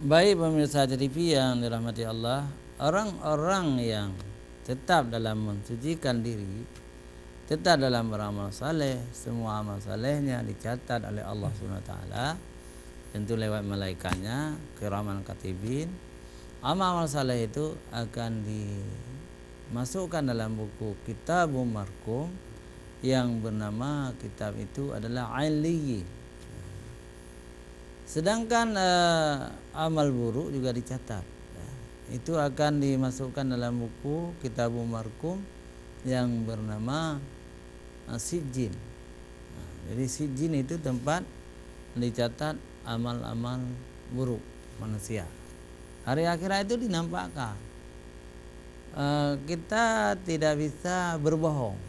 Baik pemirsa TV yang dirahmati Allah, orang-orang yang tetap dalam mensucikan diri, tetap dalam beramal saleh, semua amal salehnya dicatat oleh Allah SWT, tentu lewat malaikatnya kiraman katibin. Amal-amal saleh itu akan dimasukkan dalam buku Kitabul Marqum yang bernama kitab itu adalah Aliyyin. Sedangkan amal buruk juga dicatat. Itu akan dimasukkan dalam buku Kitabul Marqum yang bernama Sijjin. Jadi Sijjin itu tempat dicatat amal-amal buruk manusia. Hari akhirat itu dinampakkan. Kita tidak bisa berbohong,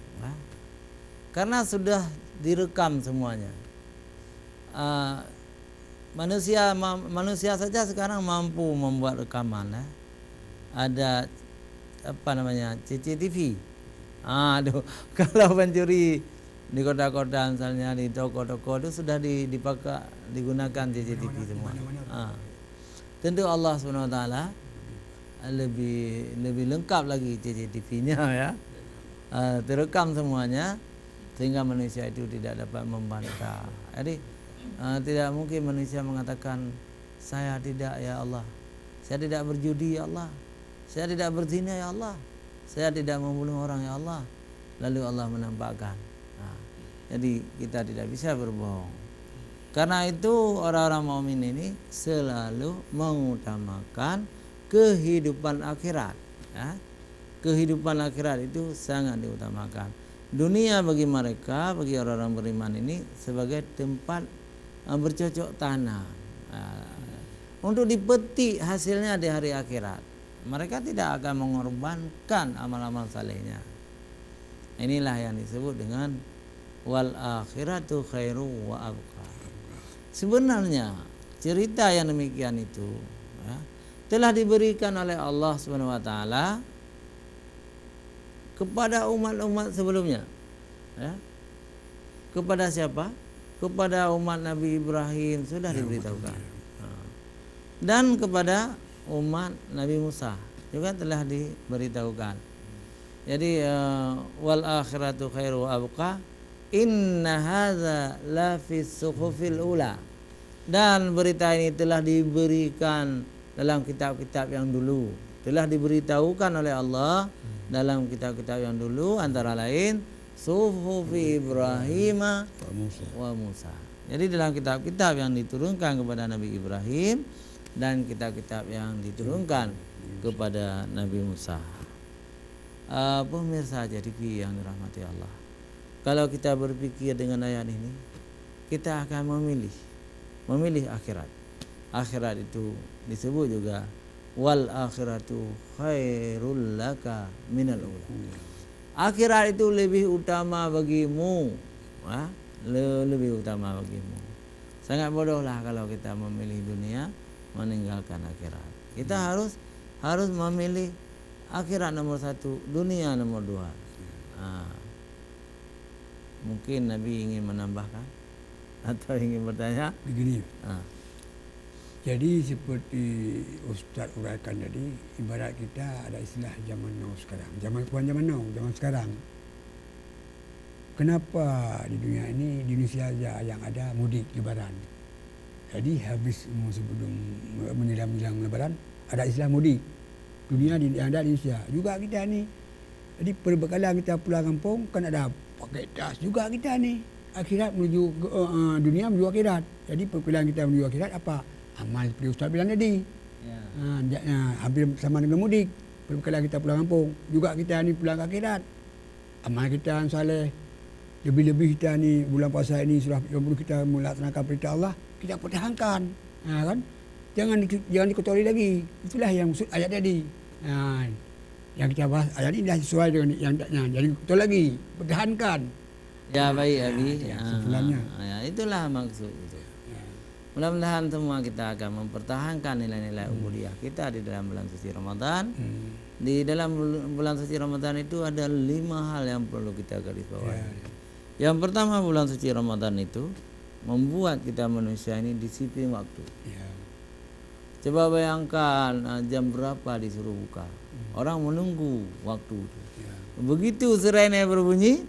karena sudah direkam semuanya. Manusia saja sekarang mampu membuat rekaman, ada CCTV. Kalau pencuri di kota-kota misalnya di toko-toko itu sudah digunakan CCTV semua. Tentu Allah SWT lebih lengkap lagi CCTV-nya ya. Terekam semuanya sehingga manusia itu tidak dapat membantah. Jadi tidak mungkin manusia mengatakan saya tidak ya Allah, saya tidak berjudi ya Allah, saya tidak berzina ya Allah, saya tidak membunuh orang ya Allah, lalu Allah menampakkan. Jadi kita tidak bisa berbohong. Karena itu orang-orang mukmin ini selalu mengutamakan kehidupan akhirat. Kehidupan akhirat itu sangat diutamakan. Dunia bagi mereka, bagi orang-orang beriman ini sebagai tempat bercocok tanam untuk dipetik hasilnya di hari akhirat. Mereka tidak akan mengorbankan amal-amal salehnya. Inilah yang disebut dengan wal akhiratu khairu wa abqa. Sebenarnya cerita yang demikian itu telah diberikan oleh Allah Subhanahu wa taala kepada umat-umat sebelumnya. Kepada siapa? Kepada umat Nabi Ibrahim sudah diberitahukan, dan kepada umat Nabi Musa juga telah diberitahukan. Jadi wal akhiratu khairu wa abqa, inna hadza la fis suhufil ula. Dan berita ini telah diberikan dalam kitab-kitab yang dulu, telah diberitahukan oleh Allah dalam kitab-kitab yang dulu, antara lain Suhufi Ibrahim wa Musa. Jadi dalam kitab-kitab yang diturunkan kepada Nabi Ibrahim dan kitab-kitab yang diturunkan kepada Nabi Musa. Pemirsa TV yang dirahmati Allah, kalau kita berpikir dengan ayat ini, kita akan memilih akhirat. Akhirat itu disebut juga wal akhiratu khairul laka minal ula. Akhirat itu lebih utama bagimu, lebih utama bagimu. Sangat bodohlah kalau kita memilih dunia meninggalkan akhirat. Kita harus memilih akhirat nomor 1, dunia nomor 2. Mungkin Nabi ingin menambahkan atau ingin bertanya begini. Jadi seperti Ustaz uraikan tadi, ibarat kita ada istilah zaman now sekarang. Zaman sekarang. Kenapa di dunia ini, di Indonesia saja yang ada mudik lebaran. Jadi habis sebelum menjelang lebaran ada istilah mudik. Dunia yang ada di Indonesia. Juga kita ni. Jadi perbekalan kita pulang kampung kan ada pakai tas juga kita ni. Akhirat menuju dunia menuju akhirat. Jadi perbekalan kita menuju akhirat apa? Amal seperti Ustaz bilang tadi. Hampir sama dengan mudik. Perbekalan kita pulang kampung. Juga kita ni pulang ke akhirat. Amal kita yang saleh. Lebih-lebih kita ni bulan puasa ini sudah 30 kita melaksanakan perintah Allah, kita pertahankan. Kan? Jangan dikotori lagi. Itulah yang maksud ayat tadi. Yang kita bahas ayat ini dah sesuai dengan yang jadi kotor lagi. Pertahankan. Ya baik Abi. Sebenarnya. Itulah maksud itu. Mudah-mudahan semua kita akan mempertahankan nilai-nilai ubudiyah kita di dalam bulan suci Ramadan. Di dalam bulan suci Ramadan itu ada 5 hal yang perlu kita garis bawahi. Yang pertama, bulan suci Ramadan itu membuat kita manusia ini disiplin waktu. Coba bayangkan jam berapa disuruh buka. Orang menunggu waktu itu. Begitu sirene berbunyi,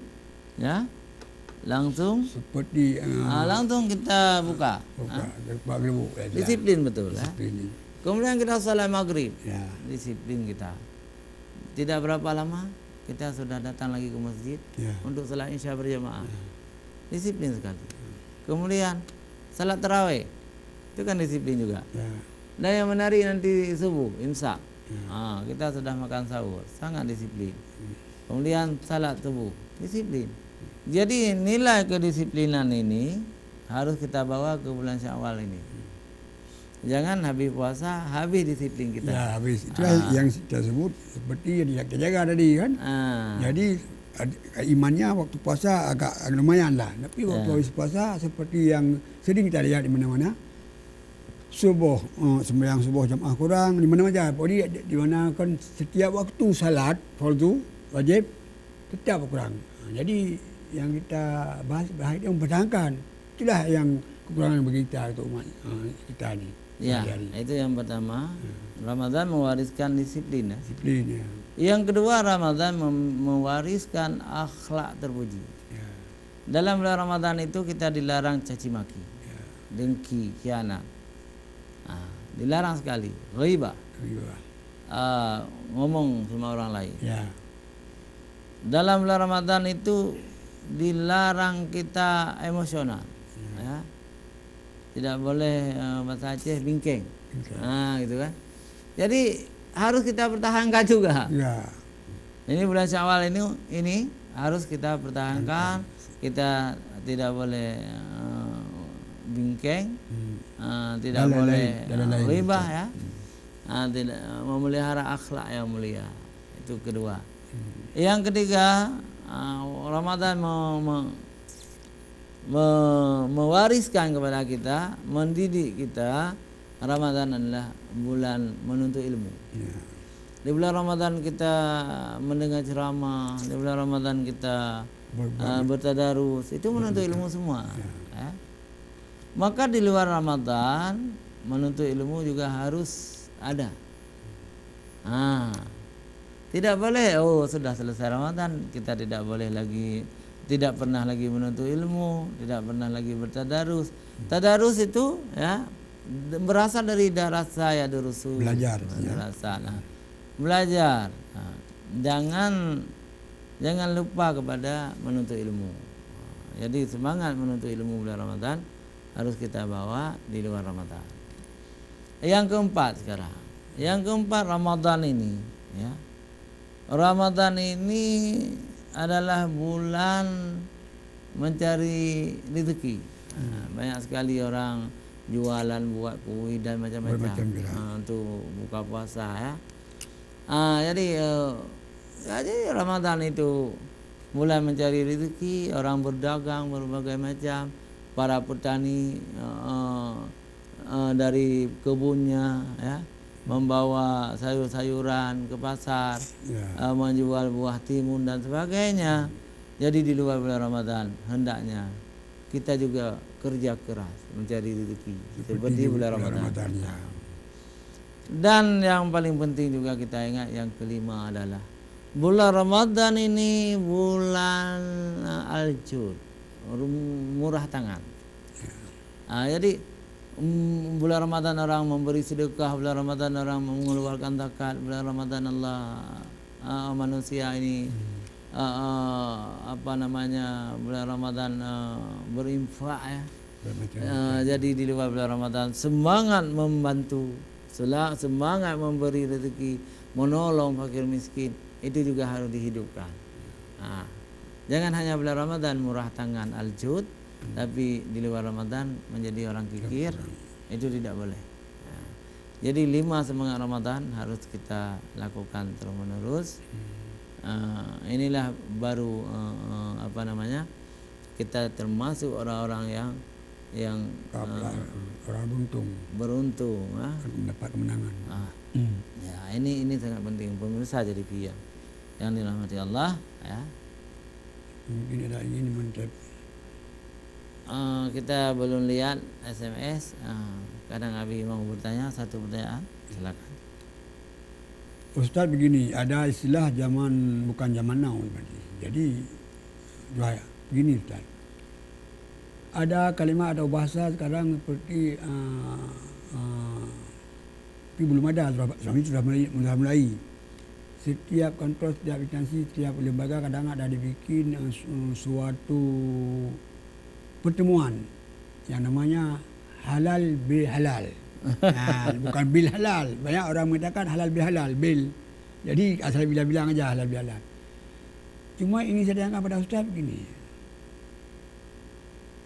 ya, langsung seperti langsung kita buka. Disiplin betul. Disiplin. Kemudian kita salat maghrib. Ya. Disiplin kita. Tidak berapa lama kita sudah datang lagi ke masjid untuk salat isya berjamaah. Disiplin sekali. Kemudian salat tarawih. Itu kan disiplin juga. Dan yang menarik nanti subuh, imsak. Kita sudah makan sahur, sangat disiplin. Kemudian salat subuh, disiplin. Jadi nilai kedisiplinan ini harus kita bawa ke bulan Syawal ini. Jangan habis puasa, habis disiplin kita. Ya, habis. Itulah yang kita sebut seperti yang dijaga tadi kan. Jadi imannya waktu puasa agak lumayan lah. Tapi waktu habis puasa seperti yang sering kita lihat di mana-mana. Subuh, sembahyang subuh jamaah kurang di mana saja. Jadi di mana kan setiap waktu salat fardu wajib tetap kurang. Jadi yang kita bahas itu mempertahankan. Itulah yang kekurangan bagi kita untuk umat kita ni. Ya, itu yang pertama. Ramadan mewariskan disiplin. Disiplin. Ya. Yang kedua, Ramadan mewariskan akhlak terpuji. Dalam bulan Ramadan itu kita dilarang caci maki, dengki, khianat. Dilarang sekali. Ghibah. Ngomong sama orang lain. Dalam bulan Ramadan itu dilarang kita emosional. Tidak boleh bahasa Aceh bingkeng. Gitu kan. Jadi harus kita pertahankan juga. Ini bulan Syawal ini harus kita pertahankan. Kita tidak boleh bingkeng, tidak boleh ghibah ya. Tidak memelihara akhlak yang mulia. Itu kedua. Yang ketiga, Ramadan mewariskan kepada kita, mendidik kita. Ramadan adalah bulan menuntut ilmu. Di bulan Ramadan kita mendengar ceramah, di bulan Ramadan kita bertadarus, itu menuntut ilmu semua. Maka di luar Ramadan menuntut ilmu juga harus ada. Tidak boleh sudah selesai Ramadan kita tidak boleh lagi, tidak pernah lagi menuntut ilmu, tidak pernah lagi bertadarus. Tadarus itu ya berasal dari darasa ya durusu. Belajar. Belajar. Jangan lupa kepada menuntut ilmu. Jadi semangat menuntut ilmu bulan Ramadan harus kita bawa di luar Ramadan. Yang keempat sekarang. Yang keempat, Ramadan ini ya. Ramadan ini adalah bulan mencari rezeki. Banyak sekali orang jualan buat kuih dan macam-macam untuk buka puasa ya. Jadi Ramadan itu bulan mencari rezeki, orang berdagang berbagai macam, para petani dari kebunnya ya membawa sayur-sayuran ke pasar, menjual buah timun dan sebagainya. Jadi di luar bulan Ramadan hendaknya kita juga kerja keras mencari rezeki seperti bulan Ramadan. Dan yang paling penting juga kita ingat yang kelima adalah bulan Ramadan ini bulan al-jud, murah tangan. Jadi bulan Ramadan orang memberi sedekah, bulan Ramadan orang mengeluarkan zakat, bulan Ramadan Allah manusia ini bulan Ramadan berinfak ya. Jadi di luar bulan Ramadan semangat membantu, semangat memberi rezeki, menolong fakir miskin, itu juga harus dihidupkan. Jangan hanya bulan Ramadan murah tangan al-jud, tapi di luar Ramadan menjadi orang kikir, itu tidak boleh. Jadi 5 semangat Ramadan harus kita lakukan terus menerus. Inilah baru kita termasuk orang-orang yang orang beruntung mendapat kemenangan. Ya, ini sangat penting pemirsa jadi pihak yang dirahmati Allah ya. Mungkin ada ingin mencet. Kita belum lihat SMS. Kadang Abi mau bertanya satu pertanyaan, silakan. Ustaz begini, ada istilah bukan zaman now berarti. Jadi begini Ustaz. Ada kalimat atau bahasa sekarang seperti tapi belum ada, sudah mulai. Setiap kantor, setiap instansi, setiap lembaga kadang ada dibikin suatu pertemuan yang namanya halal bil halal. Bukan bil halal. Banyak orang mengatakan halal bil halal, bil. Jadi asal bilang aja halal bil halal. Cuma ini saya tanyakan pada Ustaz begini.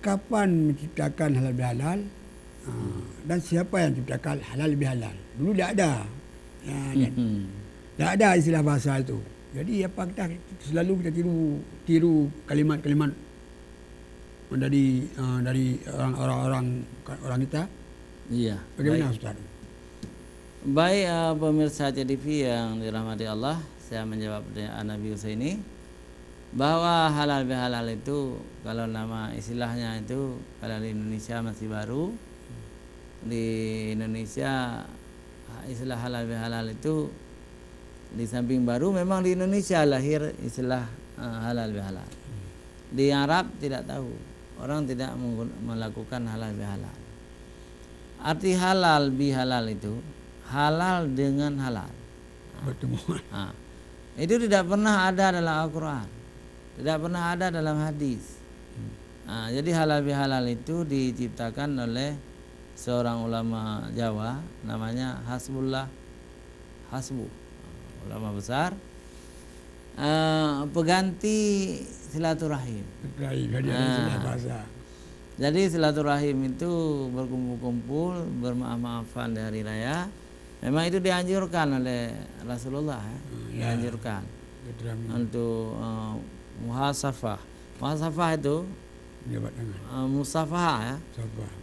Kapan menciptakan halal bil halal? Dan siapa yang menciptakan halal bil halal? Dulu tidak ada. Tak ada istilah bahasa itu. Jadi apa kita selalu kita tiru kalimat-kalimat dari orang kita. Iya. Bagaimana Ustaz? Baik pemirsa CTV yang dirahmati Allah, saya menjawab pertanyaan Nabi Husaini bahwa halal bihalal itu kalau nama istilahnya itu kalau di Indonesia masih baru. Di Indonesia istilah halal bihalal itu di samping baru, memang di Indonesia lahir istilah halal bihalal. Di Arab tidak tahu, orang tidak melakukan halal bihalal. Arti halal bihalal itu halal dengan halal. Itu tidak pernah ada dalam Al-Quran, tidak pernah ada dalam hadis. Jadi halal bihalal itu diciptakan oleh seorang ulama Jawa namanya Hasbu, ulama besar, pengganti silaturahim. Jadi silaturahim itu berkumpul-kumpul, bermaaf-maafan di hari raya. Memang itu dianjurkan oleh Rasulullah dianjurkan untuk muhasafah. Muhasafah itu berjabat tangan. Musafah ya.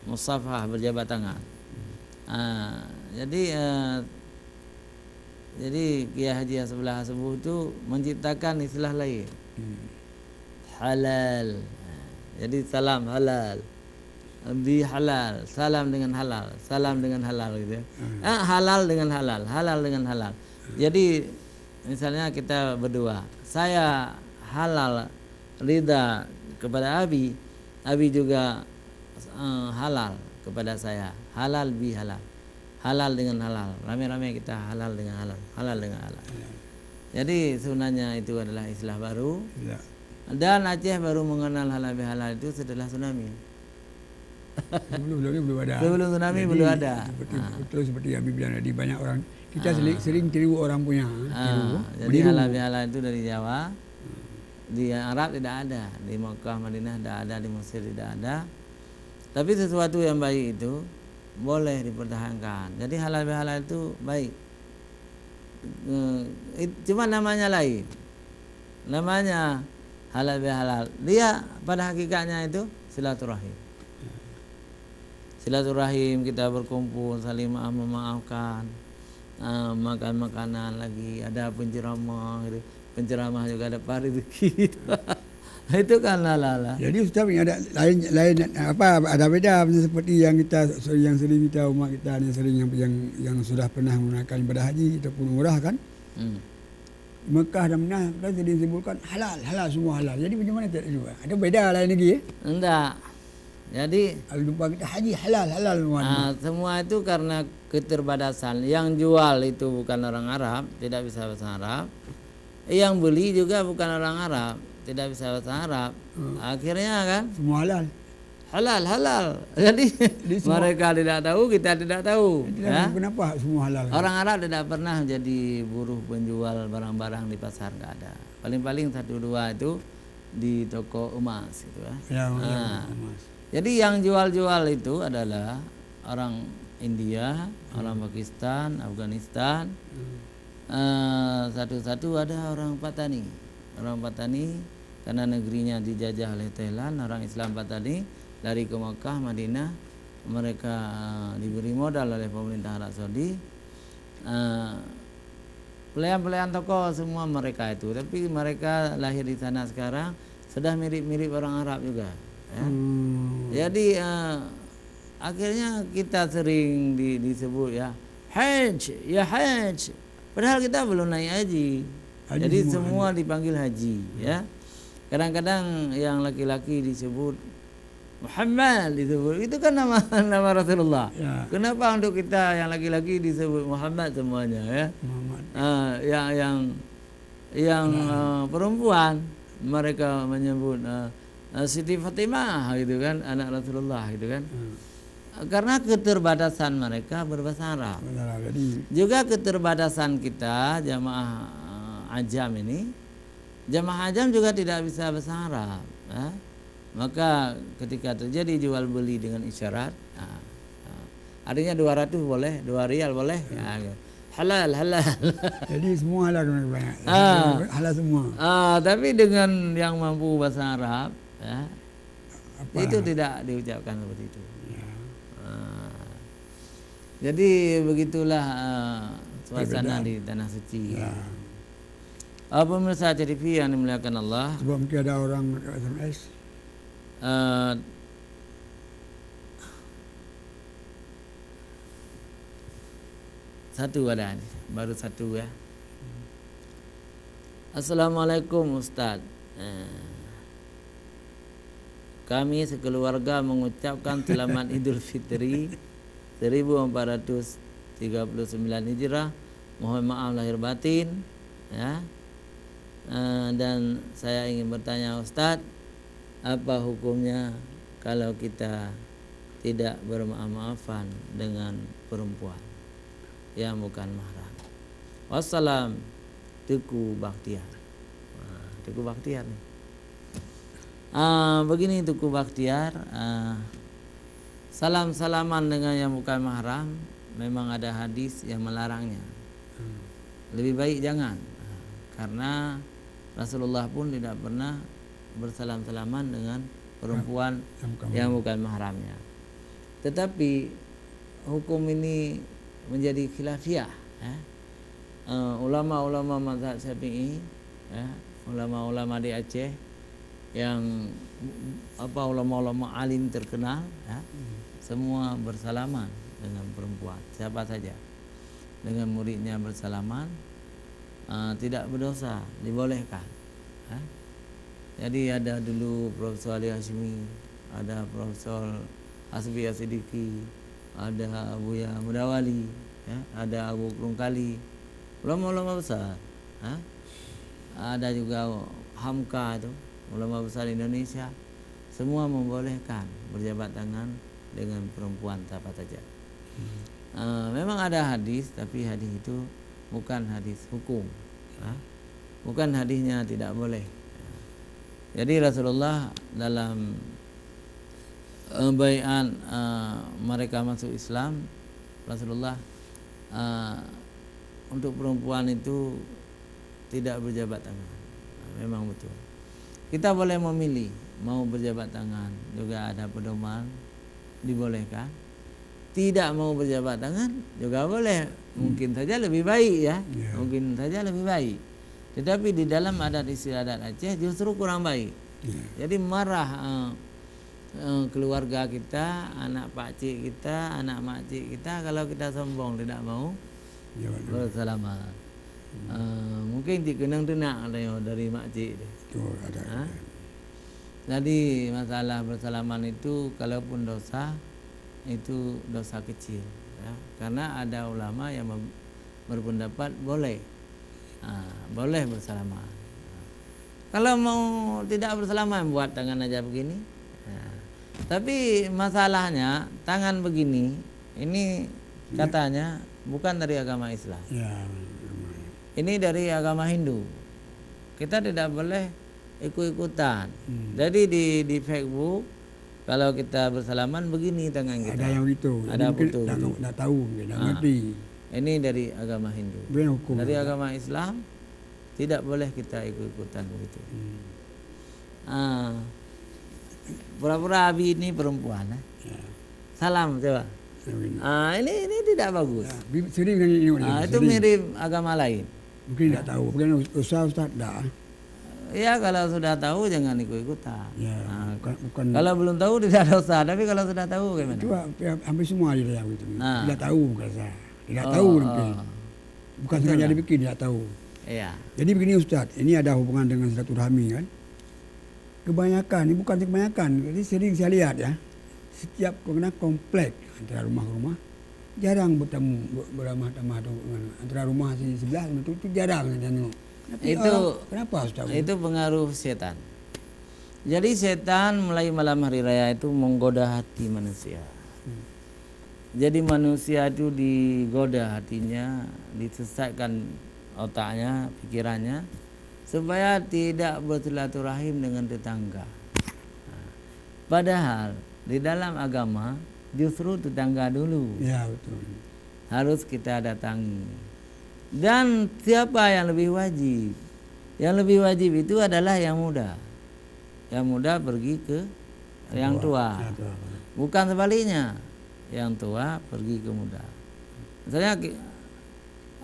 Musafah berjabat tangan. Jadi Kiai Haji Hasbullah Hasbuh itu menciptakan istilah lain. Halal. Jadi salam halal. Bi halal, salam dengan halal, salam dengan halal gitu ya. Halal dengan halal, halal dengan halal. Jadi misalnya kita berdua, saya halal ridha kepada Abi juga halal kepada saya. Halal bi halal. Halal dengan halal, rame-rame kita halal dengan halal, halal dengan halal. Jadi sebenarnya itu adalah istilah baru. Dan Aceh baru mengenal halal bihalal itu setelah tsunami. Belum ada. Sebelum tsunami belum ada. Seperti Habib bilang tadi, banyak orang kita sering tiru orang punya. Jadi halal bihalal itu dari Jawa. Di Arab tidak ada, di Mekah, Madinah tidak ada, di Mesir tidak ada. Tapi sesuatu yang baik itu boleh dipertahankan. Jadi halal bihalal itu baik. Cuma namanya lain. Namanya halal bihalal. Dia pada hakikatnya itu silaturahim. Silaturahim, kita berkumpul, saling memaafkan, makan makanan lagi, ada penceramah gitu. Penceramah juga ada rezeki. Itu kan halal. Jadi Ustaz ada lain ada beda seperti yang sering kita umat kita yang sudah pernah menggunakan ibadah haji ataupun umrah kan. Mekah dan Madinah kan jadi disebutkan halal semua halal. Jadi bagaimana tak juga? Ada beda lain lagi ya? Enggak. Jadi kalau jumpa kita haji halal semua. Semua itu karena keterbatasan. Yang jual itu bukan orang Arab, tidak bisa bahasa Arab. Yang beli juga bukan orang Arab, tidak bisa bahasa Arab. Akhirnya kan semua halal. Jadi mereka tidak tahu, kita tidak tahu. Ya? Kenapa semua halal? Orang Arab tidak pernah jadi buruh penjual barang-barang di pasar, nggak ada. Paling-paling 1-2 itu di toko emas gitu ya. Emas. Jadi yang jual-jual itu adalah orang India, orang Pakistan, Afghanistan. Satu-satu ada orang Patani. Orang Patani karena negerinya dijajah oleh Thailand, orang Islam Patani dari ke Makkah, Madinah, mereka diberi modal oleh pemerintah Arab Saudi. Pelayan-pelayan toko semua mereka itu, tapi mereka lahir di sana sekarang sudah mirip-mirip orang Arab juga. Ya. Jadi akhirnya kita sering disebut ya Hajj, padahal kita belum naik haji. Jadi semua dipanggil haji, ya. Kadang-kadang yang laki-laki disebut Muhammad disebut, itu kan nama Rasulullah. Ya. Kenapa untuk kita yang laki-laki disebut Muhammad semuanya, ya? Muhammad. Yang perempuan mereka menyebut Siti Fatimah gitu kan, anak Rasulullah gitu kan. Karena keterbatasan mereka berbahasa Arab. Juga keterbatasan kita jamaah ajam ini, jamaah ajam juga tidak bisa bahasa Arab, ya. Maka ketika terjadi jual beli dengan isyarat, artinya 200 boleh, 2 rial boleh, ya, halal. Jadi semua halal, halal semua. Tapi dengan yang mampu bahasa Arab, ya, itu tidak diucapkan seperti itu. Ya. Jadi begitulah suasana di tanah suci. Ya. Pemirsa TV yang dimuliakan Allah. Sebab mungkin ada orang SMS. Satu ada nih, baru satu ya. Assalamualaikum Ustaz. Kami sekeluarga mengucapkan selamat Idul Fitri 1439 Hijrah. Mohon maaf lahir batin, ya. Dan saya ingin bertanya Ustaz, apa hukumnya kalau kita tidak bermaaf-maafan dengan perempuan yang bukan mahram? Wassalam, Tuku Bakhtiar. Tuku Bakhtiar nih. Begini Tuku Bakhtiar, salam-salaman dengan yang bukan mahram memang ada hadis yang melarangnya. Lebih baik jangan, karena Rasulullah pun tidak pernah bersalam-salaman dengan perempuan yang bukan mahramnya. Tetapi hukum ini menjadi khilafiyah, ya. Ulama-ulama mazhab Syafi'i, ya, ulama-ulama di Aceh yang ulama-ulama alim terkenal, ya, semua bersalaman dengan perempuan siapa saja. Dengan muridnya bersalaman, tidak berdosa, dibolehkan, ya. Jadi ada dulu Profesor Ali Hashimi, ada Profesor Hasbi Asidiki, ada Buya Mudawali, ya, ada Abu Krungkali, ulama-ulama besar, ya. Ada juga Hamka itu, ulama besar Indonesia, semua membolehkan berjabat tangan dengan perempuan siapa saja. Memang ada hadis, tapi hadis itu bukan hadis hukum, ya. Bukan hadisnya tidak boleh. Jadi Rasulullah dalam bai'an mereka masuk Islam, Rasulullah untuk perempuan itu tidak berjabat tangan. Memang betul. Kita boleh memilih mau berjabat tangan, juga ada pedoman dibolehkan. Tidak mau berjabat tangan juga boleh. Mungkin saja lebih baik, ya. Mungkin saja lebih baik. Tetapi di dalam adat istiadat Aceh justru kurang baik. Jadi marah keluarga kita, anak pakcik kita, anak makcik kita kalau kita sombong tidak mau bersalaman. Mungkin dikenang tenak dari makcik. Jadi masalah bersalaman itu kalaupun dosa, itu dosa kecil, ya. Karena ada ulama yang berpendapat boleh. Boleh bersalaman. Kalau mau tidak bersalaman buat tangan aja begini. Tapi masalahnya tangan begini ini katanya bukan dari agama Islam. Ini dari agama Hindu. Kita tidak boleh ikut-ikutan. Jadi di Facebook kalau kita bersalaman begini tangan kita. Ada yang itu. Ada foto. Tidak tahu, tidak ngerti. Ini dari agama Hindu. Dari agama Islam tidak boleh kita ikut-ikutan begitu. pura-pura Abi ini perempuan. Ya. Salam coba. Ini tidak bagus. Ya, sering kan ini. Itu mirip agama lain. Mungkin tidak tahu. Mungkin Ustaz dah. Ya kalau sudah tahu jangan ikut-ikutan. Ya, bukan. Kalau belum tahu tidak ada usaha. Tapi kalau sudah tahu gimana? Itu hampir semua hari raya begitu. Tidak tahu kata. Tidak Oh, tahu mungkin. Bukan sengaja Itulah. dibikin, tidak tahu. Iya. Jadi begini Ustaz, ini ada hubungan dengan silaturahmi kan. Kebanyakan, ini bukan kebanyakan, jadi sering saya lihat ya. Setiap kena komplek antara rumah ke rumah, jarang bertemu beramah-tamah antara rumah si sebelah itu jarang tengok. Tapi kenapa Ustaz? Itu pengaruh setan. Jadi setan mulai malam hari raya itu menggoda hati manusia. Jadi manusia itu digoda hatinya, disesatkan otaknya, pikirannya, supaya tidak bersilaturahim dengan tetangga. Padahal di dalam agama justru tetangga dulu Ya betul. harus kita datangi. Dan siapa yang lebih wajib? Yang lebih wajib itu adalah yang muda. Yang muda pergi ke yang tua. Bukan sebaliknya. Yang tua pergi ke muda. Misalnya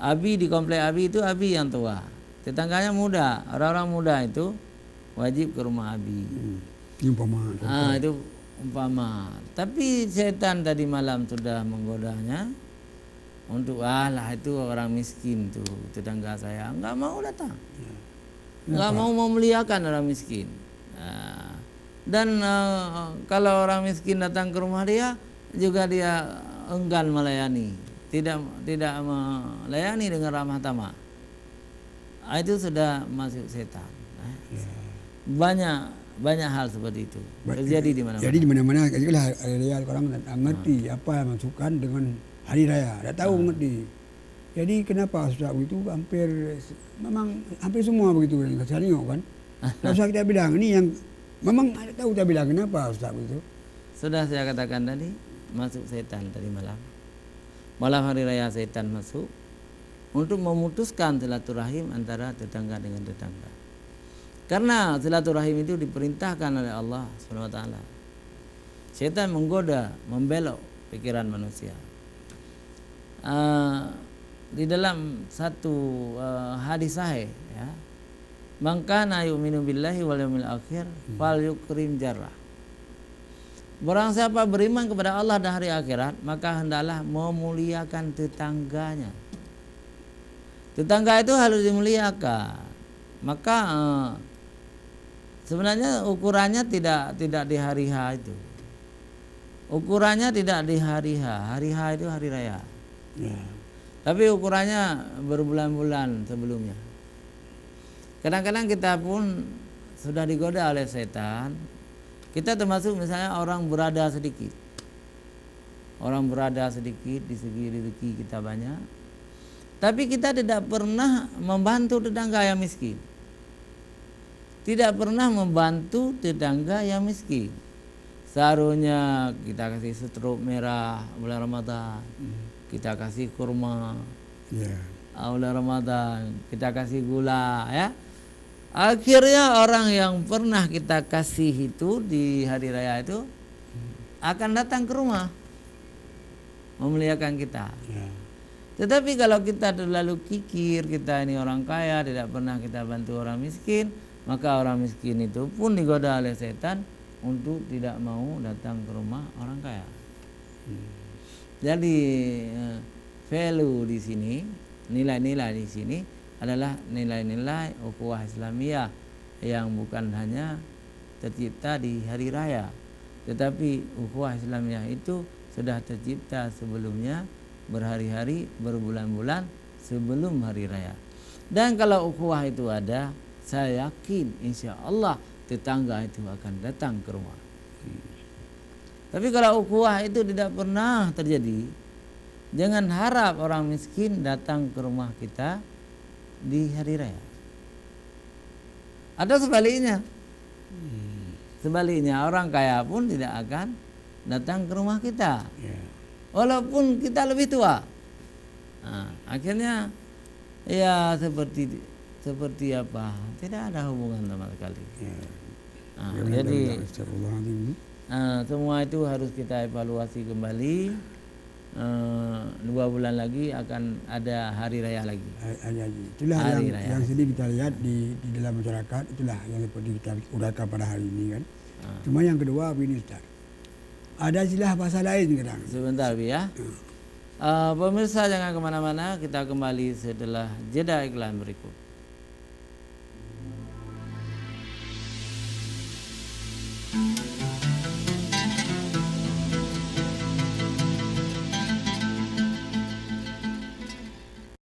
Abi di komplek Abi itu Abi yang tua. Tetangganya muda. Orang-orang muda itu wajib ke rumah Abi. Itu umpama. Tapi setan tadi malam sudah menggodanya untuk itu orang miskin tuh tetangga saya nggak mau datang, nggak mau memuliakan orang miskin. Dan kalau orang miskin datang ke rumah dia juga dia enggan melayani, tidak melayani dengan ramah tamah. Itu sudah masuk setan. Banyak hal seperti itu terjadi di mana-mana. Jadi di mana-mana itulah orang ngerti apa yang masukkan dengan hari raya, dah tahu mengerti. Jadi kenapa Ustaz itu memang hampir semua begitu kan, saya tengok kan. Tak usah kita bilang ini yang memang ada tahu kita bilang kenapa Ustaz itu. Sudah saya katakan tadi, masuk setan tadi malam. Malam hari raya setan masuk untuk memutuskan silaturahim antara tetangga dengan tetangga. Karena silaturahim itu diperintahkan oleh Allah SWT. Setan menggoda, membelok pikiran manusia. Di dalam satu hadis sahih ya, man kana yu'minu billahi wal yawmil akhir fal yukrim jarrah. Barang siapa beriman kepada Allah dan hari akhirat, maka hendaklah memuliakan tetangganya. Tetangga itu harus dimuliakan. Maka sebenarnya ukurannya tidak di hari H itu. Ukurannya tidak di hari H. Hari H itu hari raya. Ya. Tapi ukurannya berbulan-bulan sebelumnya. Kadang-kadang kita pun sudah digoda oleh setan. Kita termasuk misalnya orang berada sedikit. Orang berada sedikit di segi rezeki kita banyak. Tapi kita tidak pernah membantu tetangga yang miskin. Tidak pernah membantu tetangga yang miskin. Seharusnya kita kasih setruk merah bulan Ramadan. Kita kasih kurma. Bulan Ramadan kita kasih gula ya. Akhirnya orang yang pernah kita kasih itu di hari raya itu akan datang ke rumah memuliakan kita. Tetapi kalau kita terlalu kikir, kita ini orang kaya, tidak pernah kita bantu orang miskin, maka orang miskin itu pun digoda oleh setan untuk tidak mau datang ke rumah orang kaya. Jadi value di sini, nilai-nilai di sini adalah nilai-nilai ukhuwah Islamiyah yang bukan hanya tercipta di hari raya, tetapi ukhuwah Islamiyah itu sudah tercipta sebelumnya, berhari-hari, berbulan-bulan sebelum hari raya. Dan kalau ukhuwah itu ada, saya yakin insya Allah tetangga itu akan datang ke rumah. Tapi kalau ukhuwah itu tidak pernah terjadi, jangan harap orang miskin datang ke rumah kita di hari raya. Atau sebaliknya. Sebaliknya, orang kaya pun tidak akan datang ke rumah kita. Walaupun kita lebih tua. Akhirnya ya seperti apa? Tidak ada hubungan sama sekali. Jadi Astagfirullahaladzim. semua itu harus kita evaluasi kembali. 2 bulan lagi akan ada hari raya lagi. Itulah Hari yang, raya. yang sedih kita lihat di dalam masyarakat. Itulah yang seperti kita uraikan pada hari ini kan. Cuma yang kedua begini Ustaz. Ada istilah bahasa lain kadang. Sebentar Bi ya. Pemirsa jangan kemana-mana, kita kembali setelah jeda iklan berikut.